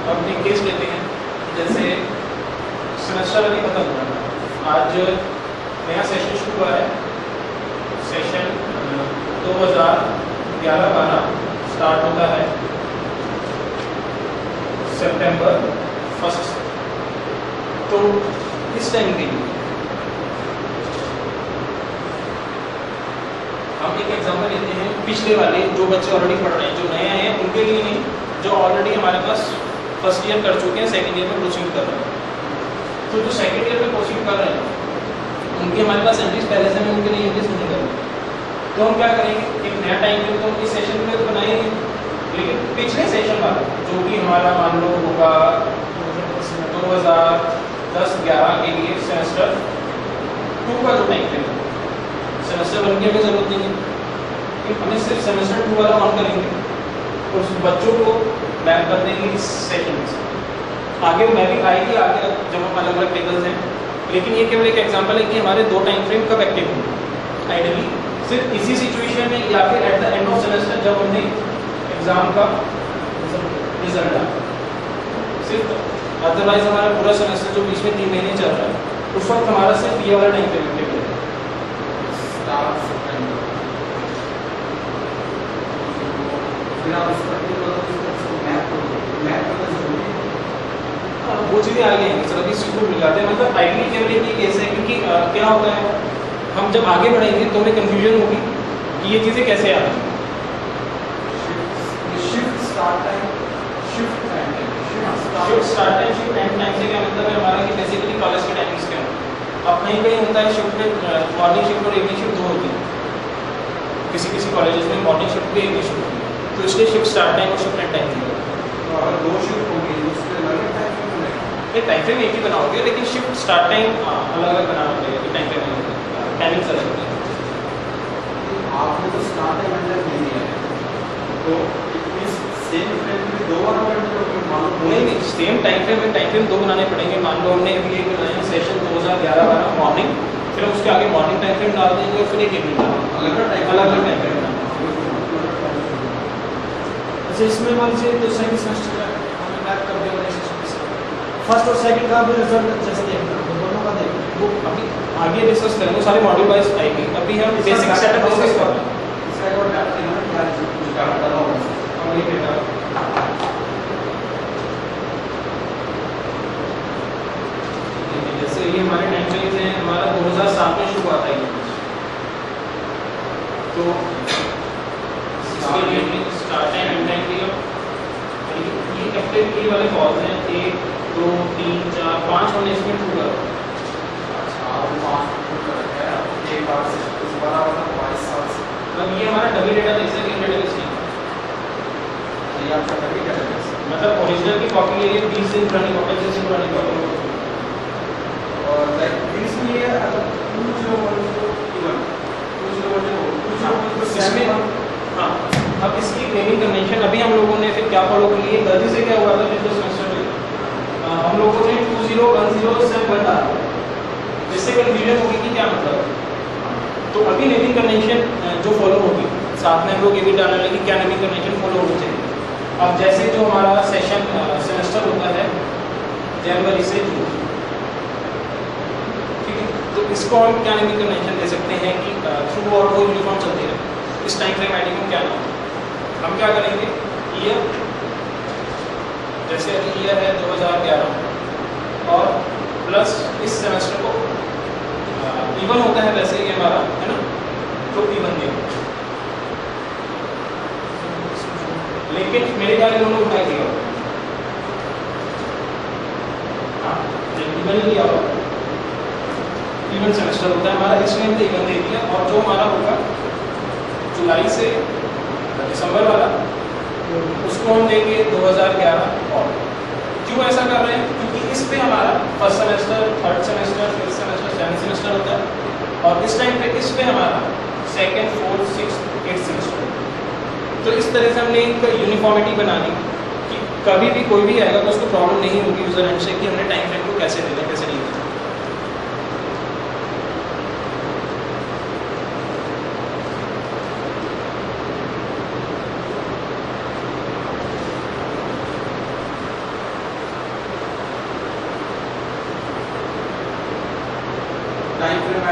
अब एक केस लेते हैं, जैसे सेमेस्टर अभी खत्म हुआ है, आज नया सेशन शुरू हुआ है, सेशन 2011-12 स्टार्ट होता है सितंबर 1 से। तो इस टाइम के लिए हम एक एग्जाम्पल लेते हैं, पिछले वाले जो बच्चे ऑलरेडी पढ़ रहे हैं, जो नए आए हैं उनके लिए नहीं, जो ऑलरेडी हमारे पास फर्स्ट ईयर कर चुके हैं, सेकंड ईयर में प्रोसीड कर रहे हैं। तो जो सेकंड ईयर में प्रोसीड कर रहे हैं उनकी हमारे पास एंट्रीज पहले से हमें उनके लिए एंट्रीज नहीं करनी। तो हम क्या करेंगे, एक नया टाइम टेबल तो इस सेशन में तो बनाएंगे, लेकिन पिछले सेशन वाला जो कि हमारा मान लो होगा 2010-11 के लिए सेमेस्टर 2 का जो टाइम टेबल, सेमेस्टर 1 की हमें जरूरत नहीं है, कि हमें सिर्फ सेमेस्टर 2 वाला ऑन करेंगे और उस बच्चों को बैक कर देंगे इस सेशन से। आगे मैं भी आएगी आगे जब हम अलग अलग टेबल्स हैं, लेकिन ये केवल एक एग्जांपल है कि हमारे 2 टाइम फ्रेम कब एक्टिव होंगे। आइडियली सिर्फ इसी सिचुएशन में या फिर at the end of semester जब हमने एग्जाम का रिजल्ट आया, सिर्फ अदरवाइज हमारा पूरा सेमेस्टर जो बीच में 3 महीने चल रहा है उस वक्त हमारा सिर्फ ये वाला टाइम फ्रेम एक्टिव है। वो चीज़ें आगे आएंगी सर, अभी सीखो मिल जाते हैं। मतलब आइडियली केवल एक केस है, क्योंकि क्या होता है हम जब आगे बढ़ेंगे तो हमें कंफ्यूजन होगी कि ये चीज़ें कैसे आ रही हैं। Shift start time, shift and time से क्या मतलब है हमारा कि बेसिकली कॉलेज के टाइमिंग्स क्या हैं। अब कहीं कहीं होता है शिफ्ट में मॉर्निंग शिफ्ट और इवनिंग शिफ्ट 2 होती है, किसी किसी कॉलेजेस में मॉर्निंग शिफ्ट भी इवनिंग शिफ्ट होती है, तो इसलिए शिफ्ट स्टार्ट टाइम और शिफ्ट एंड टाइम चाहिए। तो अगर 2 शिफ्ट होगी उसके अलग टाइम टाइम फ्रेम एक ही बनाओगे, लेकिन शिफ्ट स्टार्ट टाइम अलग अलग बनाना पड़ेगा, टाइम फ्रेम टाइमिंग अलग होती है। आपने तो स्टार्ट टाइम अंदर नहीं दिया है, तो इस सेम फ्रेम में 2 बार नहीं, सेम टाइम फ्रेम में टाइम फ्रेम 2 बनाने पड़ेंगे। मान लो हमने अभी एक बनाया सेशन 2011-12 मॉर्निंग, फिर हम उसके आगे मॉर्निंग टाइम फ्रेम डाल देंगे और फिर एक इवनिंग डाल देंगे, अलग अलग टाइम फ्रेम बनाना। अच्छा, इसमें मान लीजिए तो सेकंड सेमेस्टर का हमने बैक कर दिया वाले सेशन से, फर्स्ट और सेकंड का भी रिजल्ट जैसे देखना तो दोनों का देखें, वो अभी आगे डिस्कस करेंगे, सारे मॉड्यूल वाइज आएंगे। अभी हम बेसिक सेटअप डिस्कस कर रहे हैं। इसका एक और बैक करना है यार, कुछ काम करना होगा और ये डेटा जैसे ये हमारे टाइम चेंज है, हमारा 2007 में शुरू हुआ था ये, तो इसके लिए स्टार्ट टाइम एंड टाइम दिया। ये एक्टिविटी वाले कॉल्स हैं 1 2 3 4 5 हमने इसमें टू करा। अच्छा, आप 5 टू कर रखे हैं, एक बार से इस बार वाला 22 साल से। अब ये हमारा डबल डेटाबेस है कि डेटाबेस नहीं है, ये आपका डबल डेटाबेस मतलब ओरिजिनल की कॉपी है, ये 20 दिन पुरानी कॉपी, 30 दिन पुरानी कॉपी और लाइक इसलिए अगर 2011 हाँ। अब इसकी नेमिंग कन्वेंशन अभी हम लोगों ने फिर क्या फॉलो कर लिए, गलती से क्या हुआ था पिछले सेमेस्टर में हम लोगों ने 2010 डाला, जिससे कंफ्यूजन होगी कि क्या मतलब है। तो अभी नेमिंग कन्वेंशन जो फॉलो होगी, साथ में हम लोग ये भी डालने लगे क्या नेमिंग कन्वेंशन फॉलो होनी चाहिए। अब जैसे जो हमारा सेशन सेमेस्टर होता है जनवरी से जून, ठीक है, तो इसको हम क्या नेमिंग कन्वेंशन दे सकते हैं कि थ्रू आउट वो यूनिफॉर्म चलती है। इस टाइम फ्रेम आईडी को क्या नाम, हम क्या करेंगे, ईयर, जैसे अभी ईयर है 2011 और प्लस इस सेमेस्टर को इवन होता है वैसे ही हमारा है ना, तो इवन देगा, लेकिन मेरे ख्याल में उन्होंने उठाई दिया इवन लिया होगा, इवन सेमेस्टर होता है हमारा, इसमें हमने इवन दे दिया। और जो हमारा होगा जुलाई से दिसंबर वाला, उसको हम देंगे 2011। और क्यों ऐसा कर रहे हैं, क्योंकि इस पे हमारा first semester, third semester, fifth semester, seventh semester होता है, और इस टाइम पे इस पे हमारा second, fourth, sixth, eighth semester. तो इस तरह से हमने एक यूनिफॉर्मिटी बनानी कि कभी भी कोई भी आएगा तो उसको प्रॉब्लम नहीं होगी यूजर एंड से कि हमने टाइम फ्रेम को कैसे देना, कैसे नहीं देना। टाइम फिर